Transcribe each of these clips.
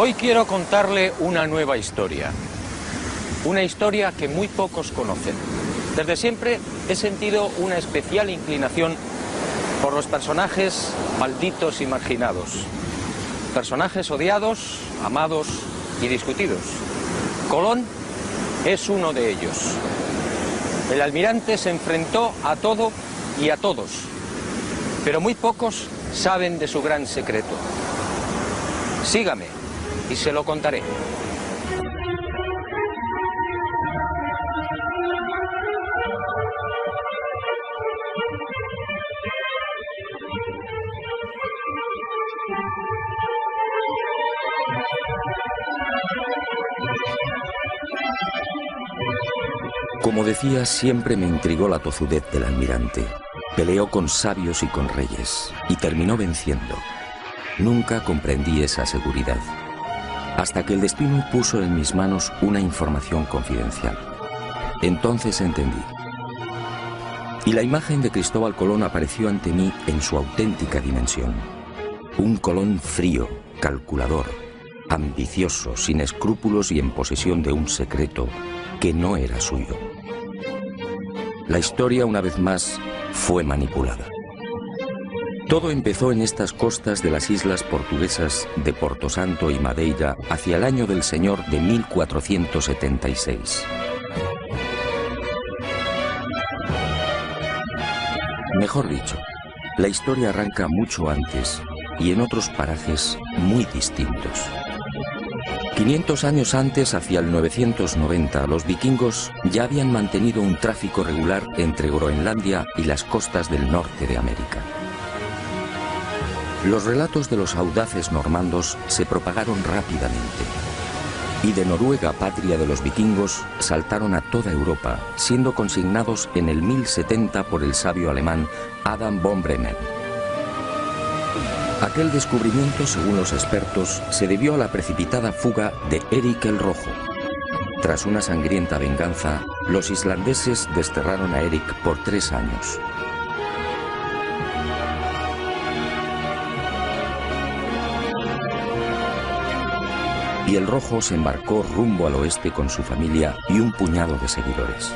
Hoy quiero contarle una nueva historia. Una historia que muy pocos conocen. Desde siempre he sentido una especial inclinación por los personajes malditos y marginados. Personajes odiados, amados y discutidos. Colón es uno de ellos. El almirante se enfrentó a todo y a todos, pero muy pocos saben de su gran secreto. Sígame y se lo contaré. Como decía, siempre me intrigó la tozudez del almirante. Peleó con sabios y con reyes, y terminó venciendo. Nunca comprendí esa seguridad, hasta que el destino puso en mis manos una información confidencial. Entonces entendí. Y la imagen de Cristóbal Colón apareció ante mí en su auténtica dimensión. Un Colón frío, calculador, ambicioso, sin escrúpulos y en posesión de un secreto que no era suyo. La historia, una vez más, fue manipulada. Todo empezó en estas costas de las islas portuguesas de Porto Santo y Madeira hacia el año del Señor de 1476. Mejor dicho, la historia arranca mucho antes y en otros parajes muy distintos. 500 años antes, hacia el 990, los vikingos ya habían mantenido un tráfico regular entre Groenlandia y las costas del norte de América. Los relatos de los audaces normandos se propagaron rápidamente, y de Noruega, patria de los vikingos, saltaron a toda Europa, siendo consignados en el 1070 por el sabio alemán Adam von Bremen. Aquel descubrimiento, según los expertos, se debió a la precipitada fuga de Eric el Rojo. Tras una sangrienta venganza, los islandeses desterraron a Eric por 3 años. Y el Rojo se embarcó rumbo al oeste con su familia y un puñado de seguidores.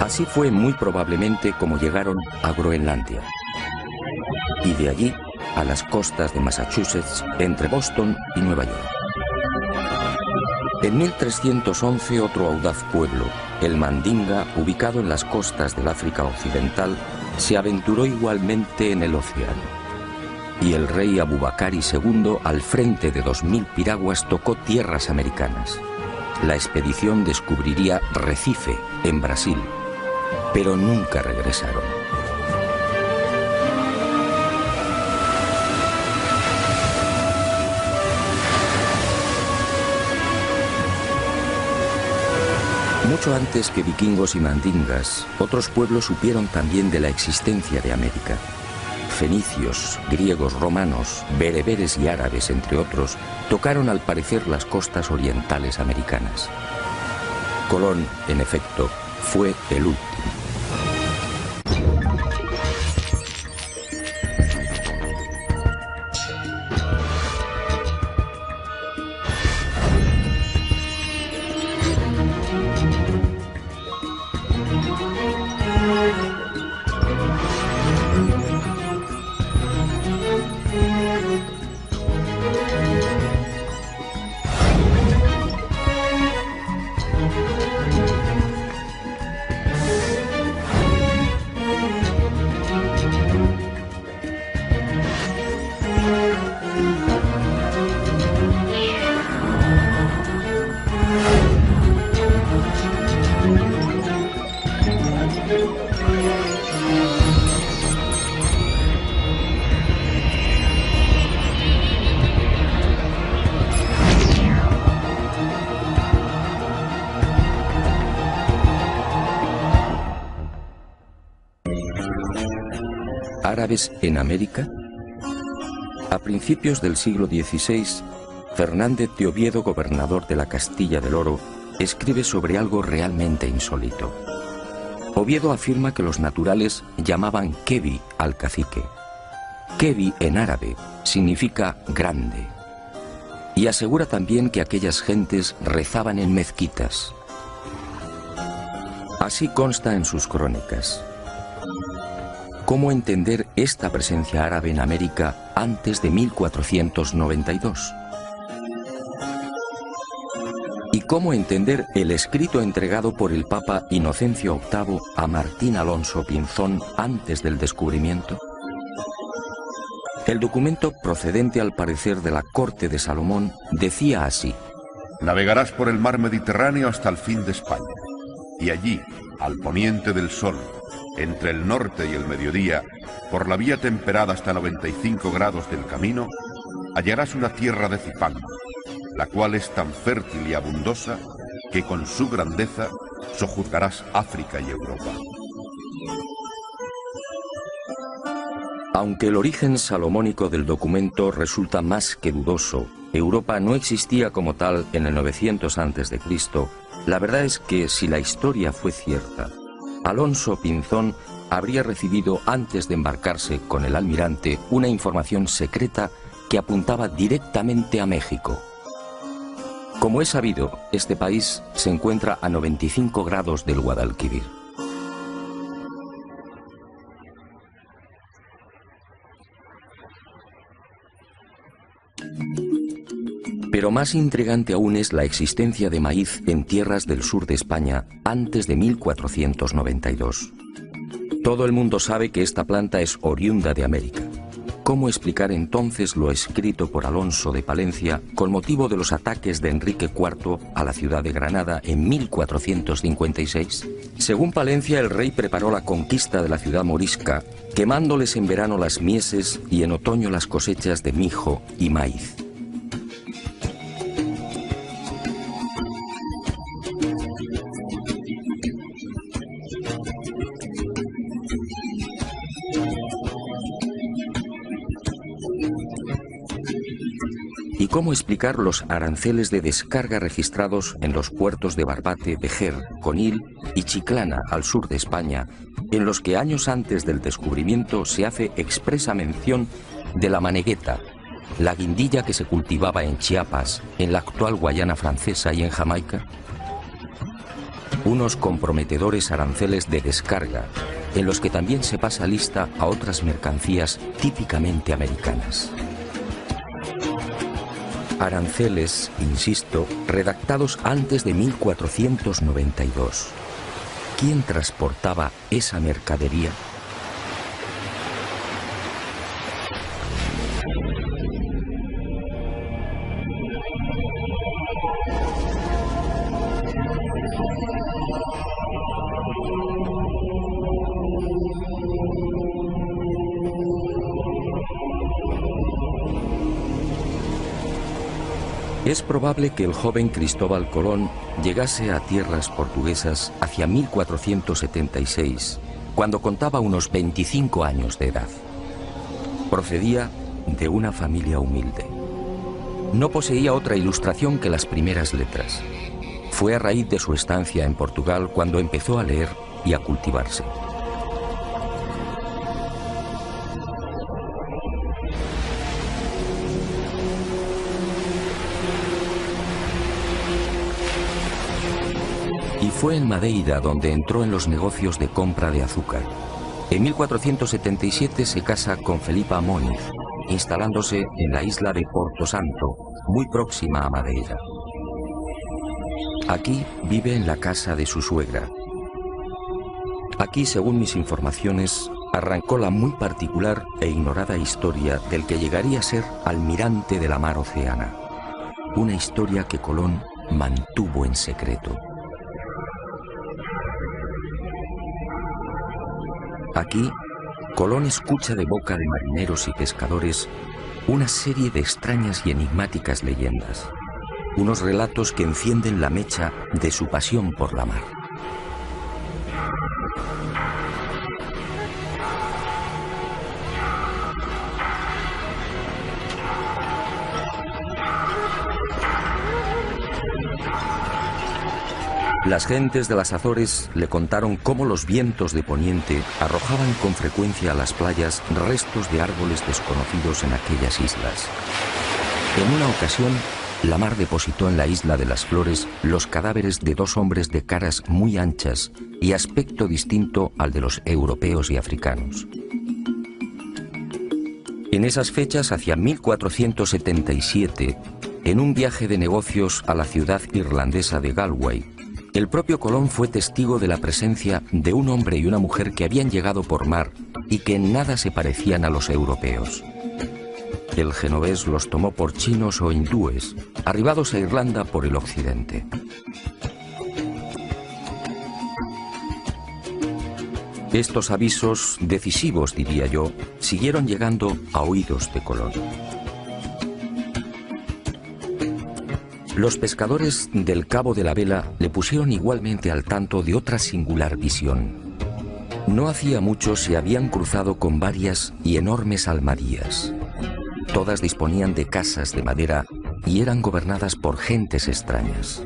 Así fue muy probablemente como llegaron a Groenlandia, y de allí a las costas de Massachusetts, entre Boston y Nueva York. En 1311 otro audaz pueblo, el Mandinga, ubicado en las costas del África Occidental, se aventuró igualmente en el océano. Y el rey Abubakari II, al frente de 2000 piraguas, tocó tierras americanas. La expedición descubriría Recife, en Brasil, pero nunca regresaron. Mucho antes que vikingos y mandingas, otros pueblos supieron también de la existencia de América. Fenicios, griegos, romanos, bereberes y árabes, entre otros, tocaron al parecer las costas orientales americanas. Colón, en efecto, fue el último. ¿Árabes en América? A principios del siglo XVI, Fernández de Oviedo, gobernador de la Castilla del Oro, escribe sobre algo realmente insólito. Oviedo afirma que los naturales llamaban Kebi al cacique. Kebi en árabe significa grande. Y asegura también que aquellas gentes rezaban en mezquitas. Así consta en sus crónicas. ¿Cómo entender esta presencia árabe en América antes de 1492? ¿Y cómo entender el escrito entregado por el Papa Inocencio VIII a Martín Alonso Pinzón antes del descubrimiento? El documento, procedente al parecer de la corte de Salomón, decía así: navegarás por el mar Mediterráneo hasta el fin de España, y allí, al poniente del sol, entre el norte y el mediodía, por la vía temperada hasta 95 grados del camino, hallarás una tierra de Cipán, la cual es tan fértil y abundosa que con su grandeza sojuzgarás África y Europa. Aunque el origen salomónico del documento resulta más que dudoso, Europa no existía como tal en el 900 a.C., la verdad es que si la historia fue cierta, Alonso Pinzón habría recibido antes de embarcarse con el almirante una información secreta que apuntaba directamente a México. Como es sabido, este país se encuentra a 95 grados del Guadalquivir. Pero más intrigante aún es la existencia de maíz en tierras del sur de España antes de 1492. Todo el mundo sabe que esta planta es oriunda de América. ¿Cómo explicar entonces lo escrito por Alonso de Palencia con motivo de los ataques de Enrique IV a la ciudad de Granada en 1456? Según Palencia, el rey preparó la conquista de la ciudad morisca, quemándoles en verano las mieses y en otoño las cosechas de mijo y maíz. ¿Y cómo explicar los aranceles de descarga registrados en los puertos de Barbate, Vejer, Conil y Chiclana, al sur de España, en los que años antes del descubrimiento se hace expresa mención de la manegueta, la guindilla que se cultivaba en Chiapas, en la actual Guayana Francesa y en Jamaica? Unos comprometedores aranceles de descarga, en los que también se pasa lista a otras mercancías típicamente americanas. Aranceles, insisto, redactados antes de 1492. ¿Quién transportaba esa mercadería? Es probable que el joven Cristóbal Colón llegase a tierras portuguesas hacia 1476, cuando contaba unos 25 años de edad. Procedía de una familia humilde. No poseía otra ilustración que las primeras letras. Fue a raíz de su estancia en Portugal cuando empezó a leer y a cultivarse. Y fue en Madeira donde entró en los negocios de compra de azúcar. En 1477 se casa con Felipa Moniz, instalándose en la isla de Porto Santo, muy próxima a Madeira. Aquí vive en la casa de su suegra. Aquí, según mis informaciones, arrancó la muy particular e ignorada historia del que llegaría a ser almirante de la mar Oceana. Una historia que Colón mantuvo en secreto. Aquí, Colón escucha de boca de marineros y pescadores una serie de extrañas y enigmáticas leyendas, unos relatos que encienden la mecha de su pasión por la mar. Las gentes de las Azores le contaron cómo los vientos de poniente arrojaban con frecuencia a las playas restos de árboles desconocidos en aquellas islas. En una ocasión, la mar depositó en la isla de las Flores los cadáveres de 2 hombres de caras muy anchas y aspecto distinto al de los europeos y africanos. En esas fechas, hacia 1477, en un viaje de negocios a la ciudad irlandesa de Galway, el propio Colón fue testigo de la presencia de un hombre y una mujer que habían llegado por mar y que en nada se parecían a los europeos. El genovés los tomó por chinos o hindúes, arribados a Irlanda por el occidente. Estos avisos, decisivos diría yo, siguieron llegando a oídos de Colón. Los pescadores del Cabo de la Vela le pusieron igualmente al tanto de otra singular visión. No hacía mucho se habían cruzado con varias y enormes almadías. Todas disponían de casas de madera y eran gobernadas por gentes extrañas.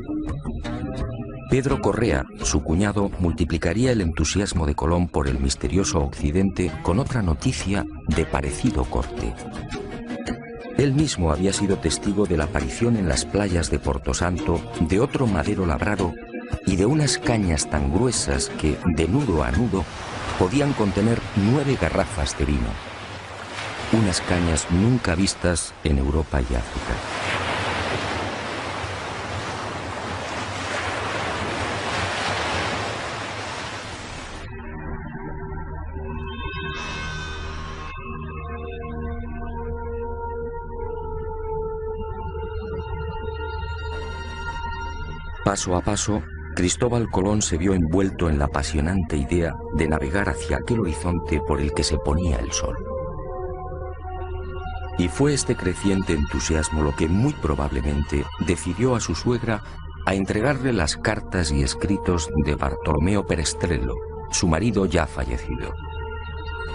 Pedro Correa, su cuñado, multiplicaría el entusiasmo de Colón por el misterioso occidente con otra noticia de parecido corte. Él mismo había sido testigo de la aparición en las playas de Porto Santo de otro madero labrado y de unas cañas tan gruesas que, de nudo a nudo, podían contener 9 garrafas de vino. Unas cañas nunca vistas en Europa y África. Paso a paso, Cristóbal Colón se vio envuelto en la apasionante idea de navegar hacia aquel horizonte por el que se ponía el sol. Y fue este creciente entusiasmo lo que muy probablemente decidió a su suegra a entregarle las cartas y escritos de Bartolomeo Perestrello, su marido ya fallecido.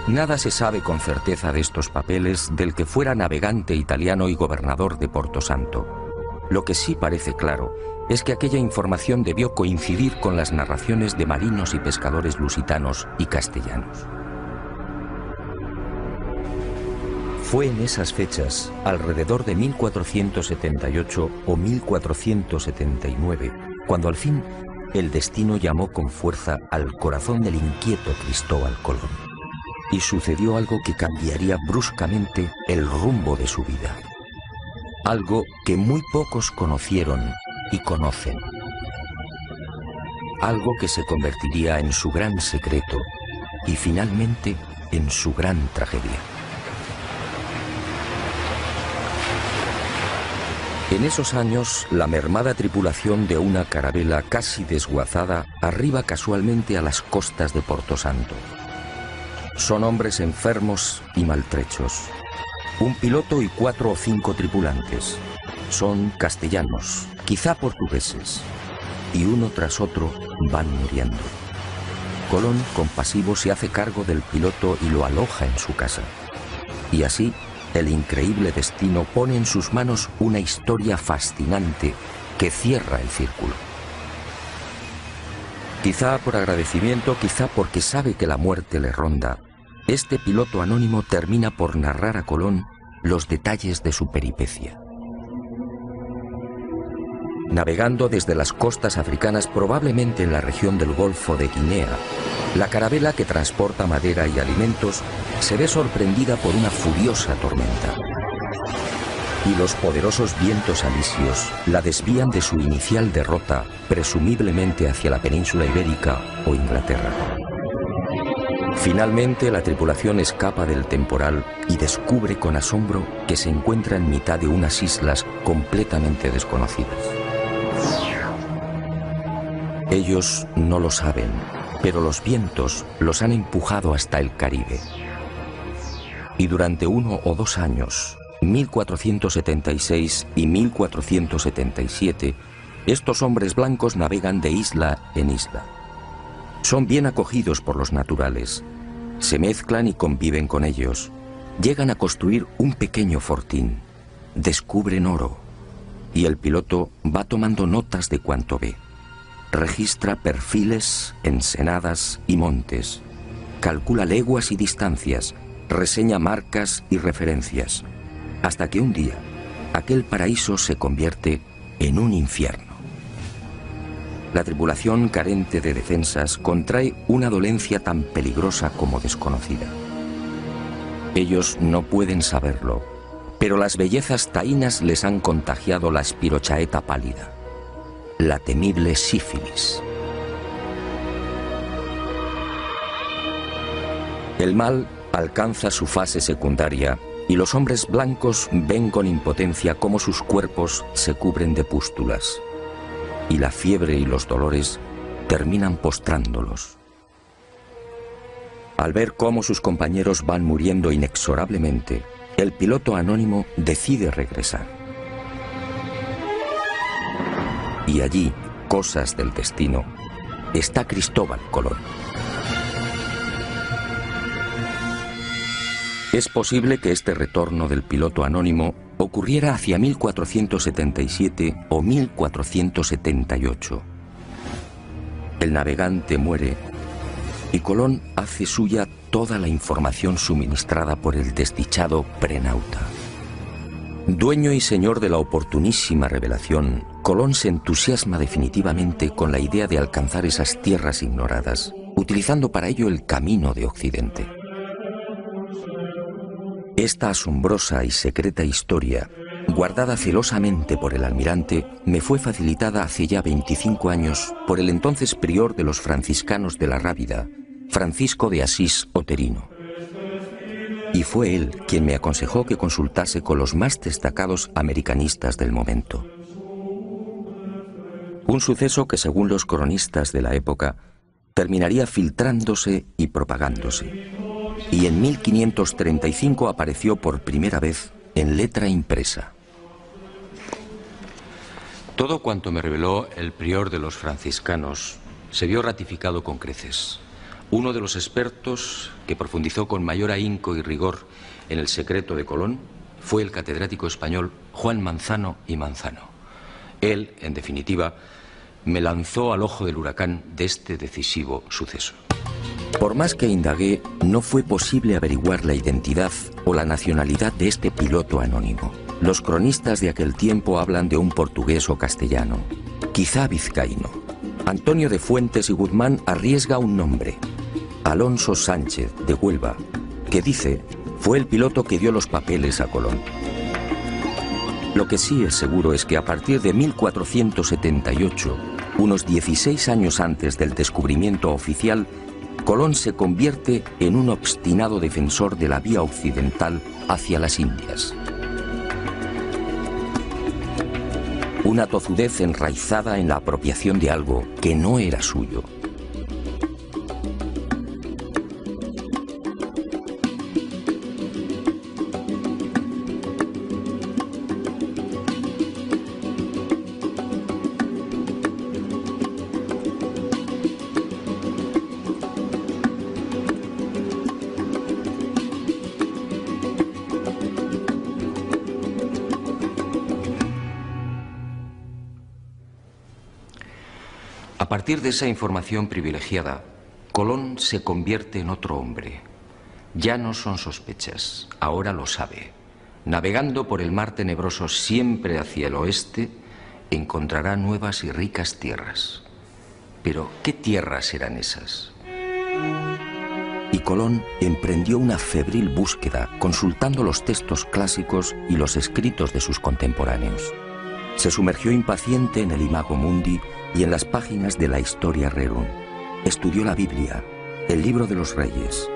Nada se sabe con certeza de estos papeles del que fuera navegante italiano y gobernador de Porto Santo. Lo que sí parece claro es que aquella información debió coincidir con las narraciones de marinos y pescadores lusitanos y castellanos. Fue en esas fechas, alrededor de 1478 o 1479, cuando al fin el destino llamó con fuerza al corazón del inquieto Cristóbal Colón. Y sucedió algo que cambiaría bruscamente el rumbo de su vida. Algo que muy pocos conocieron y conocen. Algo que se convertiría en su gran secreto y finalmente en su gran tragedia. En esos años, la mermada tripulación de una carabela casi desguazada arriba casualmente a las costas de Porto Santo. Son hombres enfermos y maltrechos. Un piloto y 4 o 5 tripulantes. Son castellanos, quizá portugueses, y uno tras otro van muriendo. Colón, compasivo, se hace cargo del piloto y lo aloja en su casa. Y así, el increíble destino pone en sus manos una historia fascinante que cierra el círculo. Quizá por agradecimiento, quizá porque sabe que la muerte le ronda, este piloto anónimo termina por narrar a Colón los detalles de su peripecia. Navegando desde las costas africanas, probablemente en la región del Golfo de Guinea, la carabela que transporta madera y alimentos se ve sorprendida por una furiosa tormenta. Y los poderosos vientos alisios la desvían de su inicial derrota, presumiblemente hacia la península ibérica o Inglaterra. Finalmente, la tripulación escapa del temporal y descubre con asombro que se encuentra en mitad de unas islas completamente desconocidas. Ellos no lo saben, pero los vientos los han empujado hasta el Caribe. Y durante 1 o 2 años, 1476 y 1477, estos hombres blancos navegan de isla en isla. Son bien acogidos por los naturales, se mezclan y conviven con ellos, llegan a construir un pequeño fortín, descubren oro, y el piloto va tomando notas de cuanto ve. registra perfiles, ensenadas y montes, calcula leguas y distancias, reseña marcas y referencias, hasta que un día aquel paraíso se convierte en un infierno. La tripulación, carente de defensas, contrae una dolencia tan peligrosa como desconocida. Ellos no pueden saberlo, pero las bellezas taínas les han contagiado la espirochaeta pálida, la temible sífilis. El mal alcanza su fase secundaria y los hombres blancos ven con impotencia cómo sus cuerpos se cubren de pústulas, y la fiebre y los dolores terminan postrándolos. Al ver cómo sus compañeros van muriendo inexorablemente, el piloto anónimo decide regresar. Y allí, cosas del destino, está Cristóbal Colón. Es posible que este retorno del piloto anónimo ocurriera hacia 1477 o 1478. El navegante muere y Colón hace suya toda la información suministrada por el desdichado prenauta. Dueño y señor de la oportunísima revelación, Colón se entusiasma definitivamente con la idea de alcanzar esas tierras ignoradas, utilizando para ello el camino de Occidente. Esta asombrosa y secreta historia, guardada celosamente por el almirante, me fue facilitada hace ya 25 años por el entonces prior de los franciscanos de la Rábida, Francisco de Asís Oterino. Y fue él quien me aconsejó que consultase con los más destacados americanistas del momento. Un suceso que, según los cronistas de la época, terminaría filtrándose y propagándose. Y en 1535 apareció por primera vez en letra impresa. Todo cuanto me reveló el prior de los franciscanos se vio ratificado con creces. Uno de los expertos que profundizó con mayor ahínco y rigor en el secreto de Colón fue el catedrático español Juan Manzano y Manzano. Él, en definitiva, me lanzó al ojo del huracán de este decisivo suceso. Por más que indagué, no fue posible averiguar la identidad o la nacionalidad de este piloto anónimo. Los cronistas de aquel tiempo hablan de un portugués o castellano, quizá vizcaíno. Antonio de Fuentes y Guzmán arriesga un nombre, Alonso Sánchez de Huelva, que dice fue el piloto que dio los papeles a Colón. Lo que sí es seguro es que a partir de 1478, unos 16 años antes del descubrimiento oficial, Colón se convierte en un obstinado defensor de la vía occidental hacia las Indias. Una tozudez enraizada en la apropiación de algo que no era suyo. A partir de esa información privilegiada, Colón se convierte en otro hombre. Ya no son sospechas, ahora lo sabe. Navegando por el mar tenebroso siempre hacia el oeste, encontrará nuevas y ricas tierras. Pero, ¿qué tierras eran esas? Y Colón emprendió una febril búsqueda, consultando los textos clásicos y los escritos de sus contemporáneos. Se sumergió impaciente en el Imago Mundi y en las páginas de la Historia Rerum. Estudió la Biblia, el Libro de los Reyes,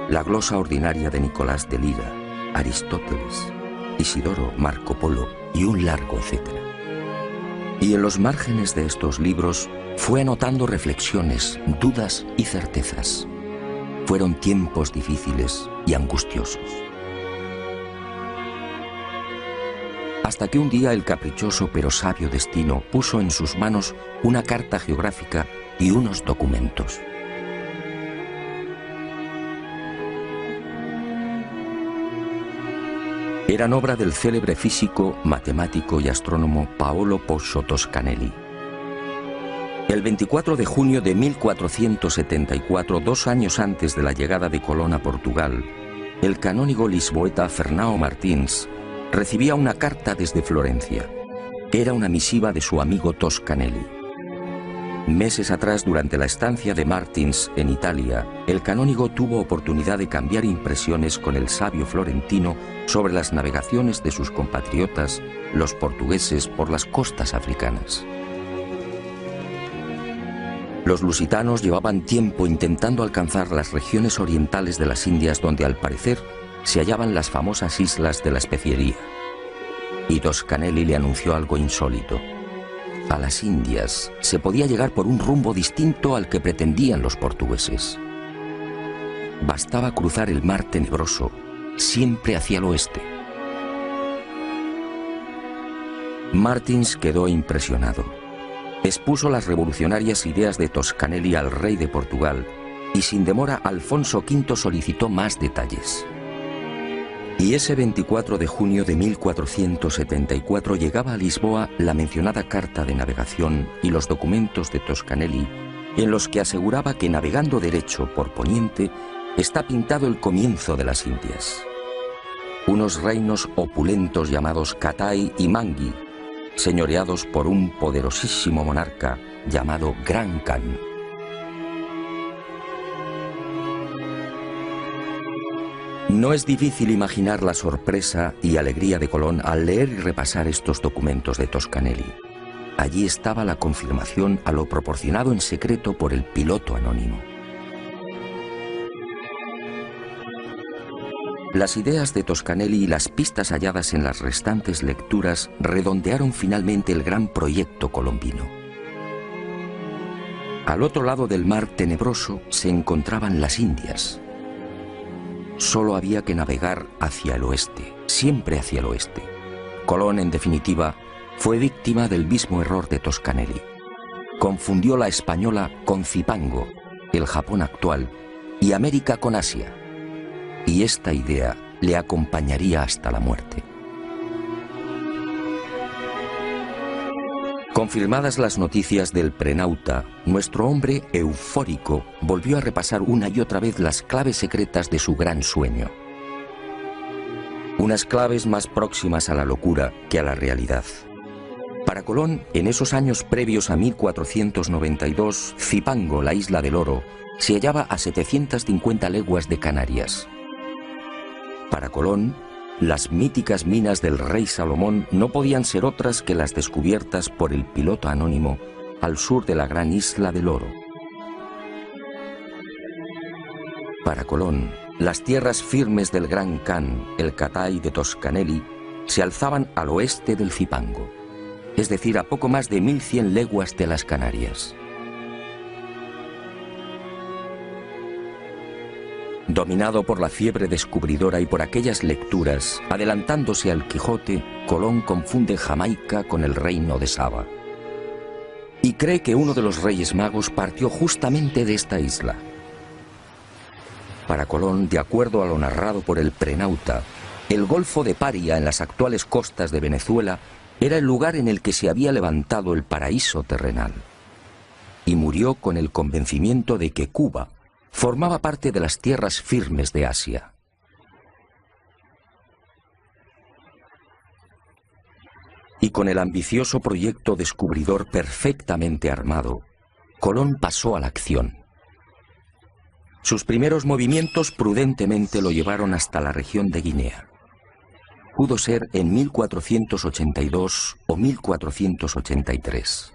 la glosa ordinaria de Nicolás de Lira, Aristóteles, Isidoro, Marco Polo y un largo etcétera. Y en los márgenes de estos libros fue anotando reflexiones, dudas y certezas. Fueron tiempos difíciles y angustiosos. Hasta que un día el caprichoso pero sabio destino puso en sus manos una carta geográfica y unos documentos. Eran obra del célebre físico, matemático y astrónomo Paolo Poscio Toscanelli. El 24 de junio de 1474, 2 años antes de la llegada de Colón a Portugal, el canónigo lisboeta Fernão Martins recibía una carta desde Florencia. Era una misiva de su amigo Toscanelli. Meses atrás, durante la estancia de Martins en Italia, el canónigo tuvo oportunidad de cambiar impresiones con el sabio florentino sobre las navegaciones de sus compatriotas, los portugueses, por las costas africanas. Los lusitanos llevaban tiempo intentando alcanzar las regiones orientales de las Indias, donde al parecer se hallaban las famosas islas de la especiería. Y Toscanelli le anunció algo insólito. A las Indias se podía llegar por un rumbo distinto al que pretendían los portugueses. Bastaba cruzar el mar tenebroso, siempre hacia el oeste. Martins quedó impresionado. Expuso las revolucionarias ideas de Toscanelli al rey de Portugal y sin demora Alfonso V solicitó más detalles. Y ese 24 de junio de 1474 llegaba a Lisboa la mencionada carta de navegación y los documentos de Toscanelli, en los que aseguraba que navegando derecho por poniente está pintado el comienzo de las Indias. Unos reinos opulentos llamados Catai y Mangui, señoreados por un poderosísimo monarca llamado Gran Khan. No es difícil imaginar la sorpresa y alegría de Colón al leer y repasar estos documentos de Toscanelli. Allí estaba la confirmación a lo proporcionado en secreto por el piloto anónimo. Las ideas de Toscanelli y las pistas halladas en las restantes lecturas redondearon finalmente el gran proyecto colombino. Al otro lado del mar tenebroso se encontraban las Indias. Solo había que navegar hacia el oeste, siempre hacia el oeste. Colón, en definitiva, fue víctima del mismo error de Toscanelli. Confundió la española con Zipango, el Japón actual, y América con Asia. Y esta idea le acompañaría hasta la muerte. Confirmadas las noticias del prenauta, nuestro hombre eufórico volvió a repasar una y otra vez las claves secretas de su gran sueño. Unas claves más próximas a la locura que a la realidad. Para Colón, en esos años previos a 1492, Zipango, la isla del oro, se hallaba a 750 leguas de Canarias. Para Colón, las míticas minas del rey Salomón no podían ser otras que las descubiertas por el piloto anónimo al sur de la gran isla del oro. Para Colón, las tierras firmes del Gran Khan, el Catai de Toscanelli, se alzaban al oeste del Zipango, es decir, a poco más de 1100 leguas de las Canarias. Dominado por la fiebre descubridora y por aquellas lecturas, adelantándose al Quijote, Colón confunde Jamaica con el reino de Saba. Y cree que uno de los reyes magos partió justamente de esta isla. Para Colón, de acuerdo a lo narrado por el prenauta, el Golfo de Paria, en las actuales costas de Venezuela, era el lugar en el que se había levantado el paraíso terrenal. Y murió con el convencimiento de que Cuba formaba parte de las tierras firmes de Asia. Y con el ambicioso proyecto descubridor perfectamente armado, Colón pasó a la acción. Sus primeros movimientos prudentemente lo llevaron hasta la región de Guinea. Pudo ser en 1482 o 1483.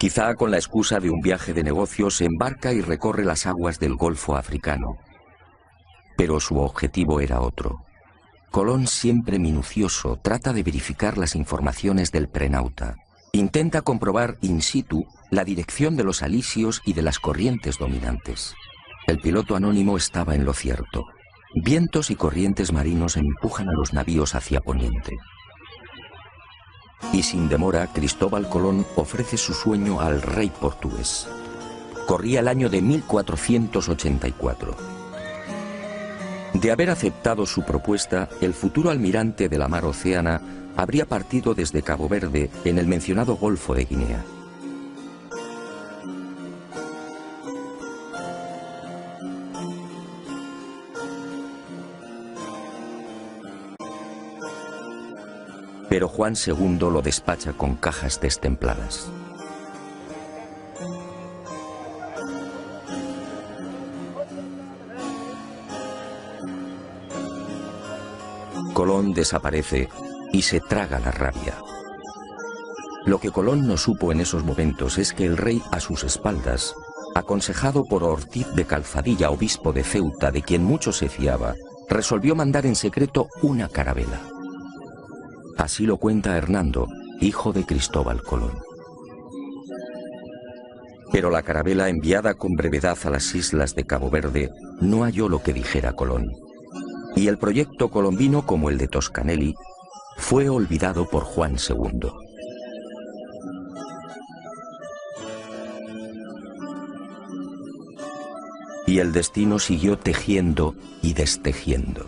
Quizá con la excusa de un viaje de negocios se embarca y recorre las aguas del Golfo africano. Pero su objetivo era otro. Colón, siempre minucioso, trata de verificar las informaciones del prenauta. Intenta comprobar in situ la dirección de los alisios y de las corrientes dominantes. El piloto anónimo estaba en lo cierto. Vientos y corrientes marinos empujan a los navíos hacia poniente. Y sin demora, Cristóbal Colón ofrece su sueño al rey portugués. Corría el año de 1484. De haber aceptado su propuesta, el futuro almirante de la mar Océana habría partido desde Cabo Verde en el mencionado Golfo de Guinea. Juan II lo despacha con cajas destempladas. Colón desaparece y se traga la rabia. Lo que Colón no supo en esos momentos es que el rey a sus espaldas, aconsejado por Ortiz de Calzadilla, obispo de Ceuta, de quien mucho se fiaba, resolvió mandar en secreto una carabela. Así lo cuenta Hernando, hijo de Cristóbal Colón. Pero la carabela enviada con brevedad a las islas de Cabo Verde no halló lo que dijera Colón. Y el proyecto colombino, como el de Toscanelli, fue olvidado por Juan II. Y el destino siguió tejiendo y destejiendo.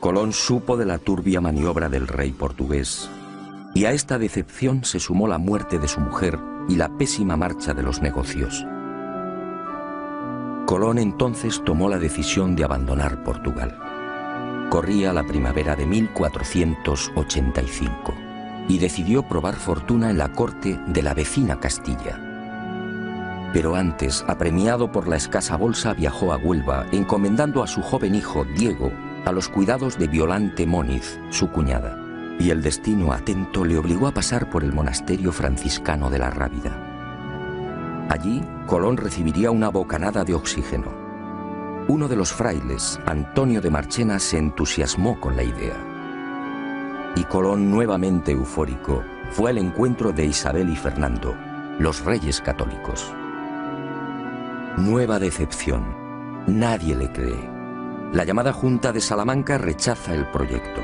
Colón supo de la turbia maniobra del rey portugués, y a esta decepción se sumó la muerte de su mujer y la pésima marcha de los negocios. Colón entonces tomó la decisión de abandonar Portugal. Corría la primavera de 1485 y decidió probar fortuna en la corte de la vecina Castilla. Pero antes, apremiado por la escasa bolsa, viajó a Huelva, encomendando a su joven hijo, Diego, a los cuidados de Violante Móniz, su cuñada. Y el destino atento le obligó a pasar por el monasterio franciscano de la Rábida. Allí, Colón recibiría una bocanada de oxígeno. Uno de los frailes, Antonio de Marchena, se entusiasmó con la idea. Y Colón, nuevamente eufórico, fue al encuentro de Isabel y Fernando, los reyes católicos. Nueva decepción. Nadie le cree. La llamada Junta de Salamanca rechaza el proyecto.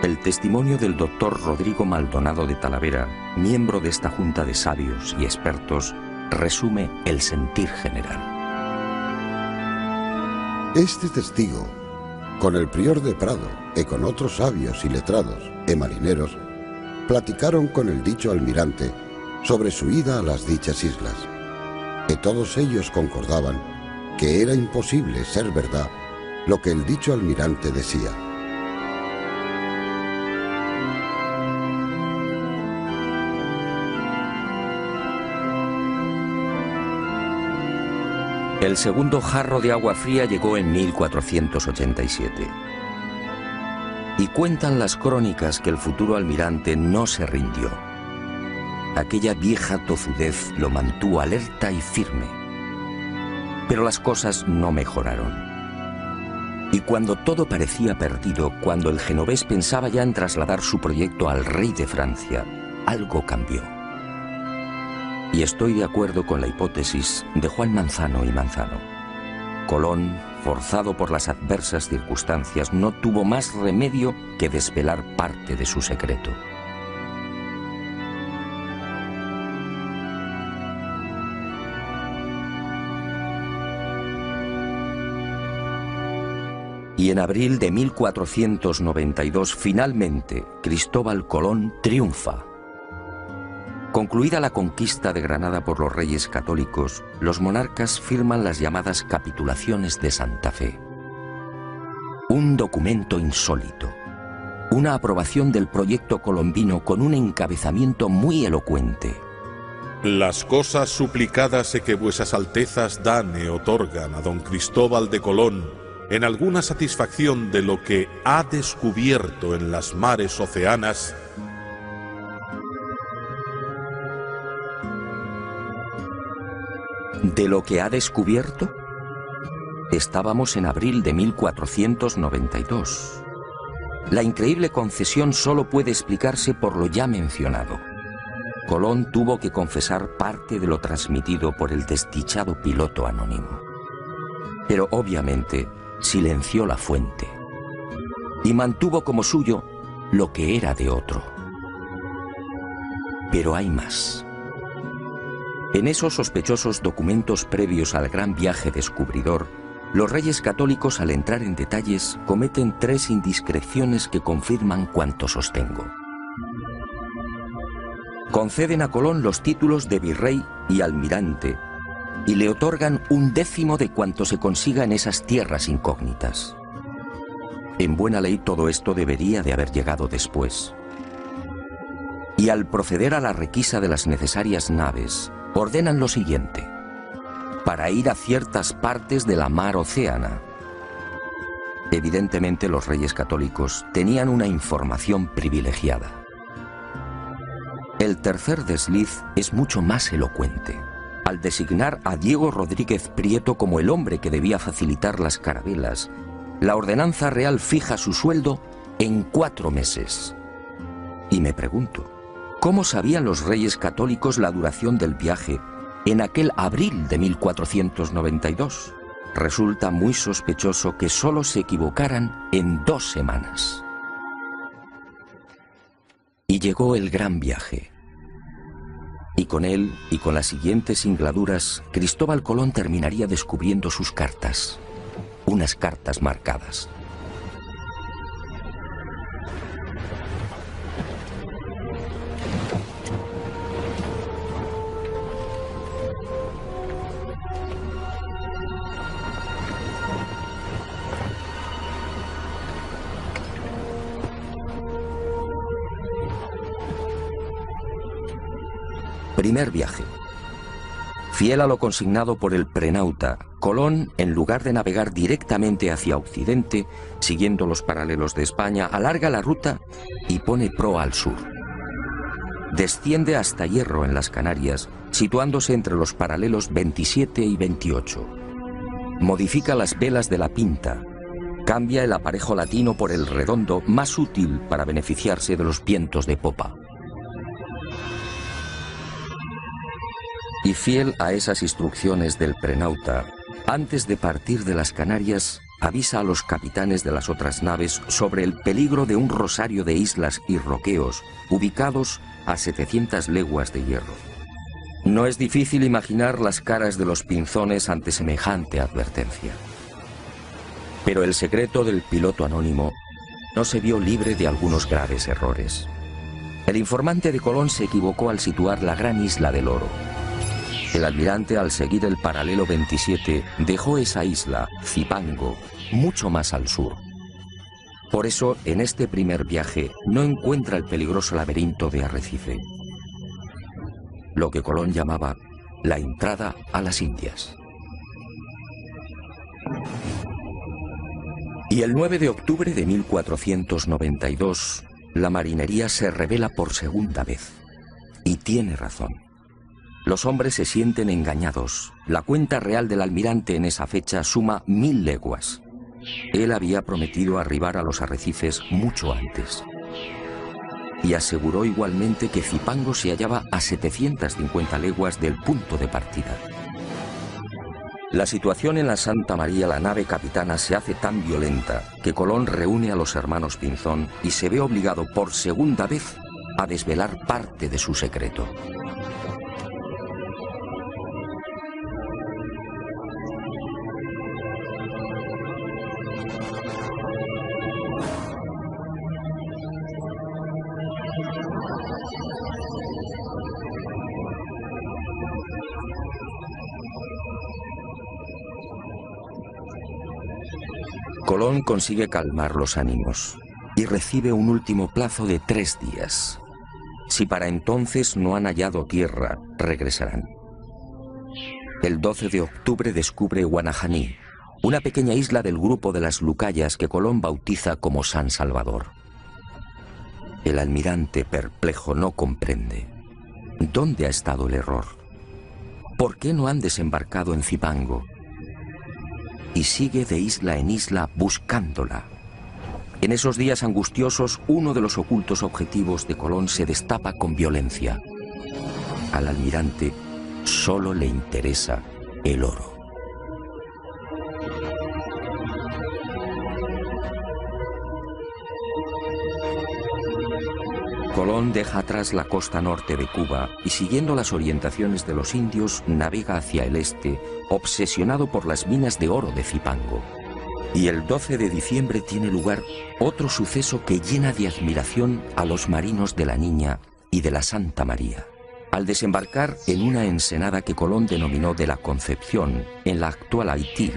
El testimonio del doctor Rodrigo Maldonado de Talavera, miembro de esta junta de sabios y expertos, resume el sentir general. Este testigo, con el prior de Prado y con otros sabios y letrados y marineros, platicaron con el dicho almirante sobre su ida a las dichas islas, y todos ellos concordaban que era imposible ser verdad lo que el dicho almirante decía. El segundo jarro de agua fría llegó en 1487. Y cuentan las crónicas que el futuro almirante no se rindió. Aquella vieja tozudez lo mantuvo alerta y firme. Pero las cosas no mejoraron. Y cuando todo parecía perdido, cuando el genovés pensaba ya en trasladar su proyecto al rey de Francia, algo cambió. Y estoy de acuerdo con la hipótesis de Juan Manzano y Manzano. Colón, forzado por las adversas circunstancias, no tuvo más remedio que desvelar parte de su secreto. Y en abril de 1492, finalmente, Cristóbal Colón triunfa. Concluida la conquista de Granada por los reyes católicos, los monarcas firman las llamadas capitulaciones de Santa Fe. Un documento insólito, una aprobación del proyecto colombino con un encabezamiento muy elocuente. Las cosas suplicadas que vuesas altezas dan e otorgan a don Cristóbal de Colón en alguna satisfacción de lo que ha descubierto en las mares oceanas, ¿de lo que ha descubierto? Estábamos en abril de 1492. La increíble concesión solo puede explicarse por lo ya mencionado. Colón tuvo que confesar parte de lo transmitido por el desdichado piloto anónimo. Pero obviamente silenció la fuente y mantuvo como suyo lo que era de otro. Pero hay más. En esos sospechosos documentos previos al gran viaje descubridor, los reyes católicos, al entrar en detalles, cometen 3 indiscreciones que confirman cuanto sostengo. Conceden a Colón los títulos de virrey y almirante y le otorgan 1/10 de cuanto se consiga en esas tierras incógnitas. En buena ley todo esto debería de haber llegado después, y al proceder a la requisa de las necesarias naves, ordenan lo siguiente: para ir a ciertas partes de la mar Océana. Evidentemente los reyes católicos tenían una información privilegiada. El tercer desliz es mucho más elocuente. Al designar a Diego Rodríguez Prieto como el hombre que debía facilitar las carabelas, la ordenanza real fija su sueldo en 4 meses. Y me pregunto, ¿cómo sabían los reyes católicos la duración del viaje en aquel abril de 1492? Resulta muy sospechoso que solo se equivocaran en 2 semanas. Y llegó el gran viaje. Y con él, y con las siguientes singladuras, Cristóbal Colón terminaría descubriendo sus cartas. Unas cartas marcadas. Primer viaje. Fiel a lo consignado por el prenauta, Colón, en lugar de navegar directamente hacia Occidente, siguiendo los paralelos de España, alarga la ruta y pone proa al sur. Desciende hasta Hierro, en las Canarias, situándose entre los paralelos 27 y 28. Modifica las velas de la Pinta. Cambia el aparejo latino por el redondo, más útil para beneficiarse de los vientos de popa. Y fiel a esas instrucciones del prenauta, antes de partir de las Canarias, avisa a los capitanes de las otras naves sobre el peligro de un rosario de islas y roqueos ubicados a 700 leguas de Hierro. No es difícil imaginar las caras de los pinzones ante semejante advertencia. Pero el secreto del piloto anónimo no se vio libre de algunos graves errores. El informante de Colón se equivocó al situar la gran isla del Oro. El almirante, al seguir el paralelo 27, dejó esa isla, Zipango, mucho más al sur. Por eso, en este primer viaje, no encuentra el peligroso laberinto de Arrecife, lo que Colón llamaba la entrada a las Indias. Y el 9 de octubre de 1492, la marinería se revela por segunda vez. Y tiene razón. Los hombres se sienten engañados. La cuenta real del almirante en esa fecha suma 1000 leguas. Él había prometido arribar a los arrecifes mucho antes. Y aseguró igualmente que Zipango se hallaba a 750 leguas del punto de partida. La situación en la Santa María, la nave capitana, se hace tan violenta que Colón reúne a los hermanos Pinzón y se ve obligado por segunda vez a desvelar parte de su secreto. Colón consigue calmar los ánimos y recibe un último plazo de 3 días. Si para entonces no han hallado tierra, regresarán. El 12 de octubre descubre Guanajaní, una pequeña isla del grupo de las Lucayas que Colón bautiza como San Salvador. El almirante, perplejo, no comprende. ¿Dónde ha estado el error? ¿Por qué no han desembarcado en Zipango? Y sigue de isla en isla buscándola. En esos días angustiosos, uno de los ocultos objetivos de Colón se destapa con violencia. Al almirante solo le interesa el oro. Colón deja atrás la costa norte de Cuba y, siguiendo las orientaciones de los indios, navega hacia el este, obsesionado por las minas de oro de Zipango. Y el 12 de diciembre tiene lugar otro suceso que llena de admiración a los marinos de la Niña y de la Santa María. Al desembarcar en una ensenada que Colón denominó de la Concepción, en la actual Haití,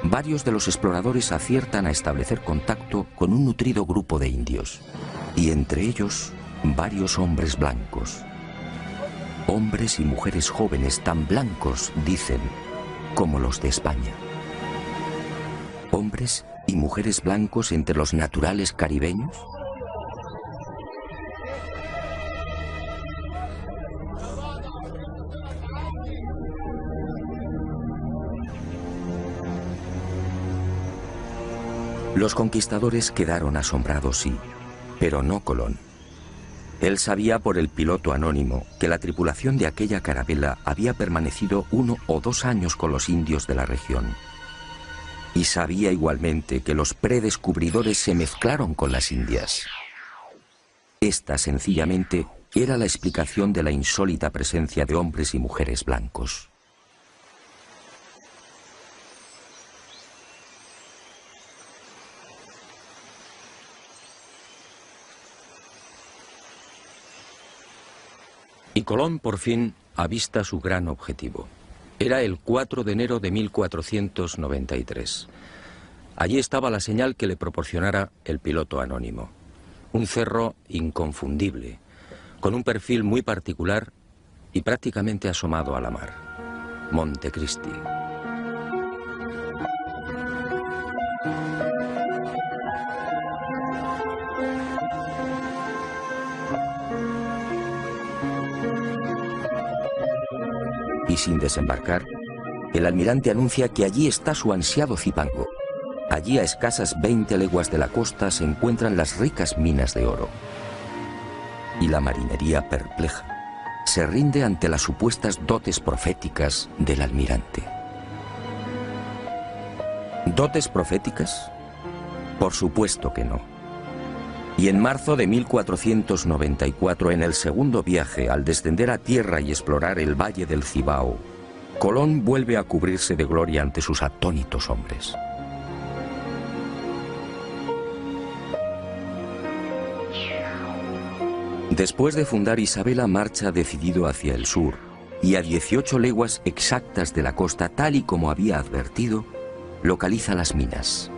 varios de los exploradores aciertan a establecer contacto con un nutrido grupo de indios. Y entre ellos, varios hombres blancos. Hombres y mujeres jóvenes tan blancos, dicen, como los de España. Hombres y mujeres blancos entre los naturales caribeños. Los conquistadores quedaron asombrados, sí, pero no Colón. Él sabía por el piloto anónimo que la tripulación de aquella carabela había permanecido 1 o 2 años con los indios de la región. Y sabía igualmente que los predescubridores se mezclaron con las indias. Esta, sencillamente, era la explicación de la insólita presencia de hombres y mujeres blancos. Y Colón por fin avista su gran objetivo. Era el 4 de enero de 1493. Allí estaba la señal que le proporcionara el piloto anónimo. Un cerro inconfundible, con un perfil muy particular y prácticamente asomado a la mar. Montecristi. Y sin desembarcar, el almirante anuncia que allí está su ansiado Zipango. Allí, a escasas 20 leguas de la costa, se encuentran las ricas minas de oro. Y la marinería, perpleja, se rinde ante las supuestas dotes proféticas del almirante. ¿Dotes proféticas? Por supuesto que no. Y en marzo de 1494, en el segundo viaje, al descender a tierra y explorar el valle del Cibao, Colón vuelve a cubrirse de gloria ante sus atónitos hombres. Después de fundar Isabela, marcha decidido hacia el sur, y a 18 leguas exactas de la costa, tal y como había advertido, localiza las minas.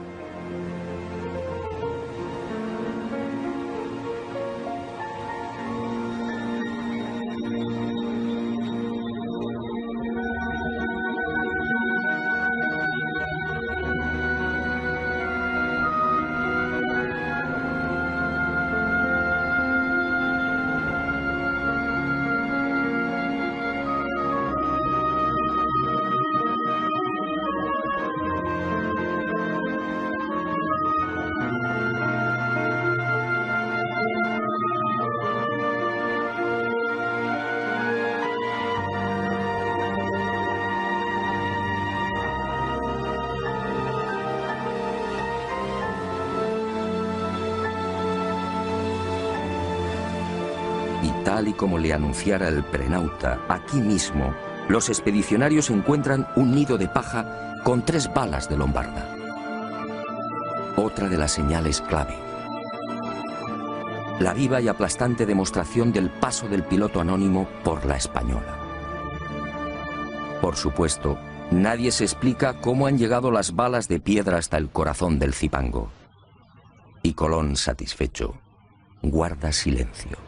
Tal y como le anunciara el prenauta, aquí mismo, los expedicionarios encuentran un nido de paja con 3 balas de lombarda. Otra de las señales clave. La viva y aplastante demostración del paso del piloto anónimo por la Española. Por supuesto, nadie se explica cómo han llegado las balas de piedra hasta el corazón del Zipango. Y Colón, satisfecho, guarda silencio.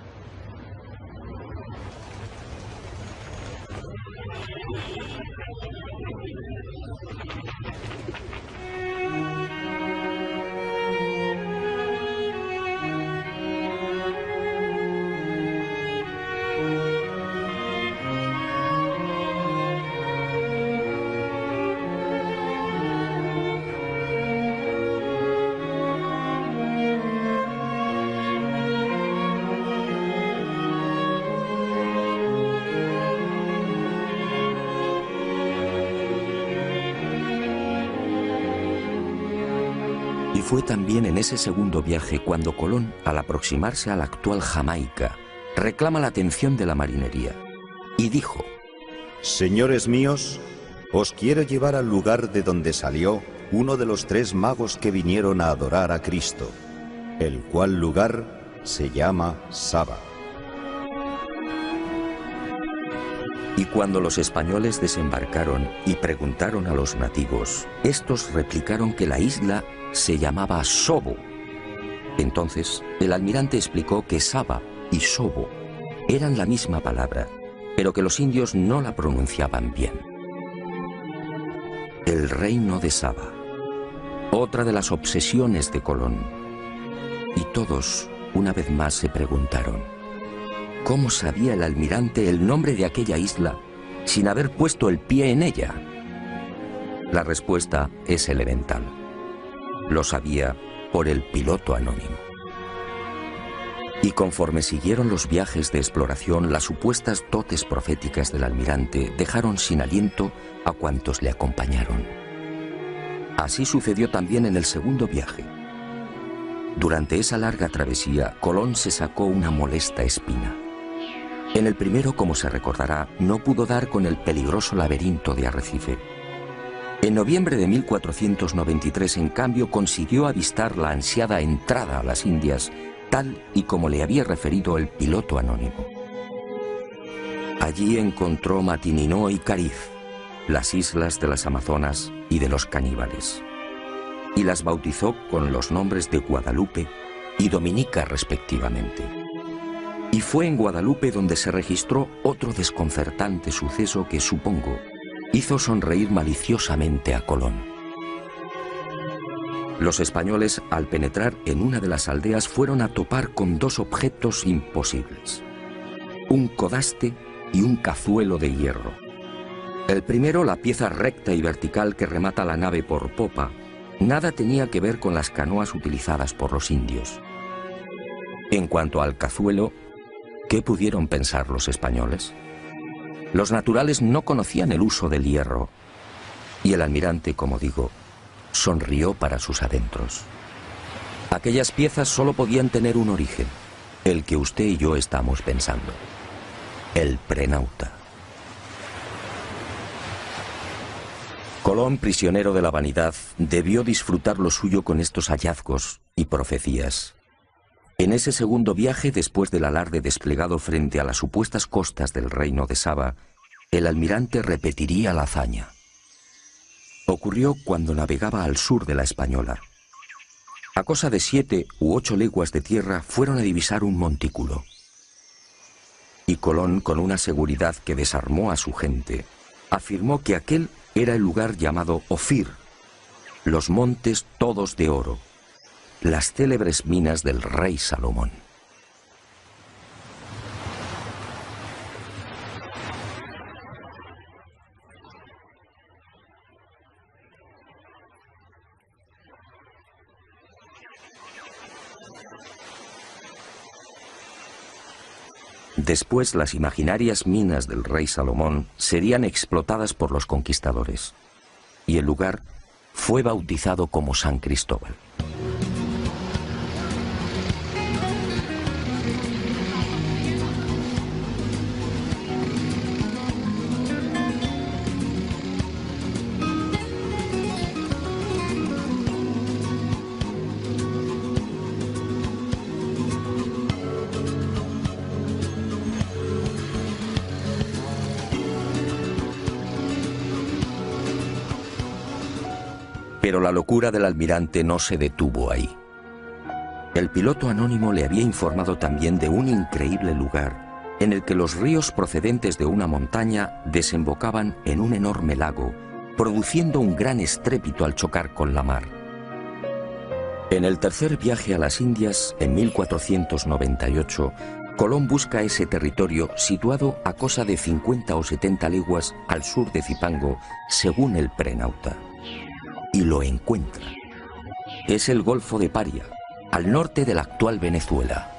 Fue también en ese segundo viaje cuando Colón, al aproximarse a la actual Jamaica, reclama la atención de la marinería y dijo: Señores míos, os quiero llevar al lugar de donde salió uno de los 3 magos que vinieron a adorar a Cristo, el cual lugar se llama Saba. Y cuando los españoles desembarcaron y preguntaron a los nativos, estos replicaron que la isla se llamaba Sobo. Entonces, el almirante explicó que Saba y sobo eran la misma palabra, pero que los indios no la pronunciaban bien. El reino de Saba, otra de las obsesiones de Colón. Y todos, una vez más, se preguntaron, ¿cómo sabía el almirante el nombre de aquella isla sin haber puesto el pie en ella? La respuesta es elemental. Lo sabía por el piloto anónimo. Y conforme siguieron los viajes de exploración, las supuestas dotes proféticas del almirante dejaron sin aliento a cuantos le acompañaron. Así sucedió también en el segundo viaje. Durante esa larga travesía, Colón se sacó una molesta espina. En el primero, como se recordará, no pudo dar con el peligroso laberinto de Arrecife. En noviembre de 1493, en cambio, consiguió avistar la ansiada entrada a las Indias, tal y como le había referido el piloto anónimo. Allí encontró Matininó y Cariz, las islas de las Amazonas y de los caníbales, y las bautizó con los nombres de Guadalupe y Dominica respectivamente. Y fue en Guadalupe donde se registró otro desconcertante suceso que, supongo, hizo sonreír maliciosamente a Colón. Los españoles, al penetrar en una de las aldeas, fueron a topar con dos objetos imposibles: un codaste y un cazuelo de hierro. El primero, la pieza recta y vertical que remata la nave por popa, nada tenía que ver con las canoas utilizadas por los indios. En cuanto al cazuelo, ¿qué pudieron pensar los españoles? Los naturales no conocían el uso del hierro, y el almirante, como digo, sonrió para sus adentros. Aquellas piezas solo podían tener un origen, el que usted y yo estamos pensando: el prenauta. Colón, prisionero de la vanidad, debió disfrutar lo suyo con estos hallazgos y profecías. En ese segundo viaje, después del alarde desplegado frente a las supuestas costas del reino de Saba, el almirante repetiría la hazaña. Ocurrió cuando navegaba al sur de la Española. A cosa de 7 u 8 leguas de tierra fueron a divisar un montículo. Y Colón, con una seguridad que desarmó a su gente, afirmó que aquel era el lugar llamado Ofir, los montes todos de oro, las célebres minas del rey Salomón. Después, las imaginarias minas del rey Salomón serían explotadas por los conquistadores, y el lugar fue bautizado como San Cristóbal. Pero la locura del almirante no se detuvo ahí. El piloto anónimo le había informado también de un increíble lugar en el que los ríos procedentes de una montaña desembocaban en un enorme lago, produciendo un gran estrépito al chocar con la mar. En el tercer viaje a las Indias, en 1498, Colón busca ese territorio situado a cosa de 50 o 70 leguas al sur de Zipango, según el prenauta. Y lo encuentra. Es el Golfo de Paria, al norte de la actual Venezuela.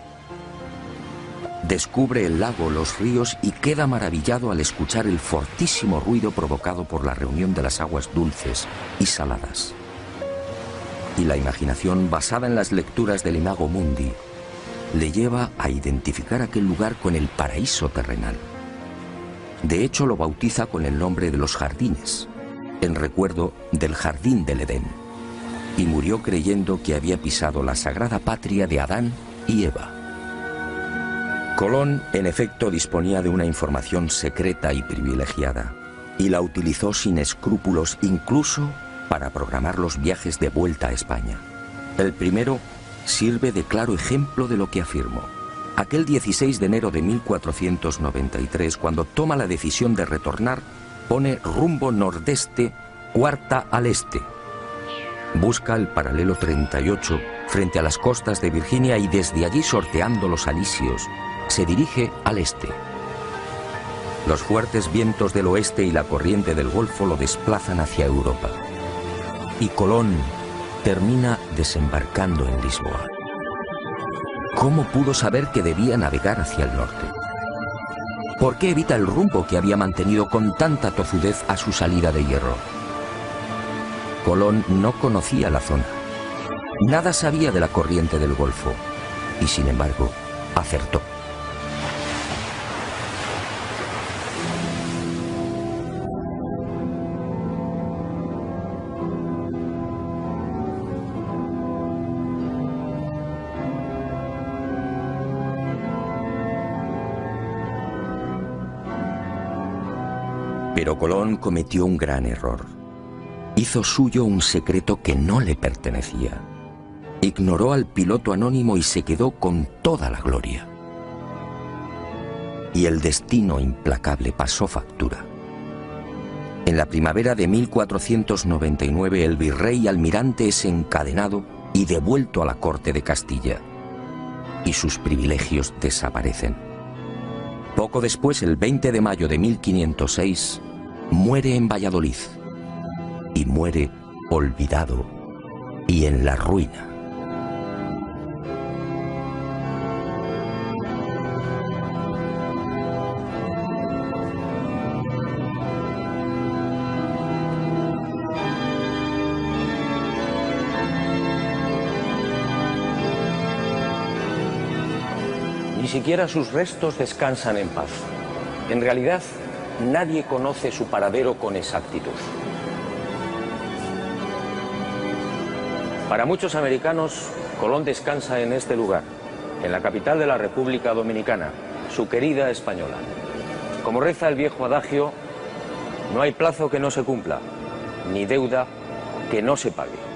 Descubre el lago, los ríos y queda maravillado al escuchar el fortísimo ruido provocado por la reunión de las aguas dulces y saladas. Y la imaginación, basada en las lecturas del Imago Mundi, le lleva a identificar aquel lugar con el paraíso terrenal. De hecho, lo bautiza con el nombre de los jardines, en recuerdo del jardín del Edén, y murió creyendo que había pisado la sagrada patria de Adán y Eva. Colón, en efecto, disponía de una información secreta y privilegiada, y la utilizó sin escrúpulos, incluso para programar los viajes de vuelta a España. El primero sirve de claro ejemplo de lo que afirmo. Aquel 16 de enero de 1493, cuando toma la decisión de retornar, pone rumbo nordeste, cuarta al este. Busca el paralelo 38 frente a las costas de Virginia y desde allí, sorteando los alisios, se dirige al este. Los fuertes vientos del oeste y la corriente del Golfo lo desplazan hacia Europa. Y Colón termina desembarcando en Lisboa. ¿Cómo pudo saber que debía navegar hacia el norte? ¿Por qué evita el rumbo que había mantenido con tanta tozudez a su salida de Hierro? Colón no conocía la zona. Nada sabía de la corriente del Golfo. Y sin embargo, acertó. Pero Colón cometió un gran error. Hizo suyo un secreto que no le pertenecía. Ignoró al piloto anónimo y se quedó con toda la gloria. Y el destino implacable pasó factura. En la primavera de 1499 el virrey almirante es encadenado y devuelto a la corte de Castilla. Y sus privilegios desaparecen. Poco después, el 20 de mayo de 1506, muere en Valladolid. Y muere olvidado y en la ruina. Ni siquiera sus restos descansan en paz. En realidad, nadie conoce su paradero con exactitud. Para muchos americanos, Colón descansa en este lugar, en la capital de la República Dominicana, su querida Española. Como reza el viejo adagio, no hay plazo que no se cumpla, ni deuda que no se pague.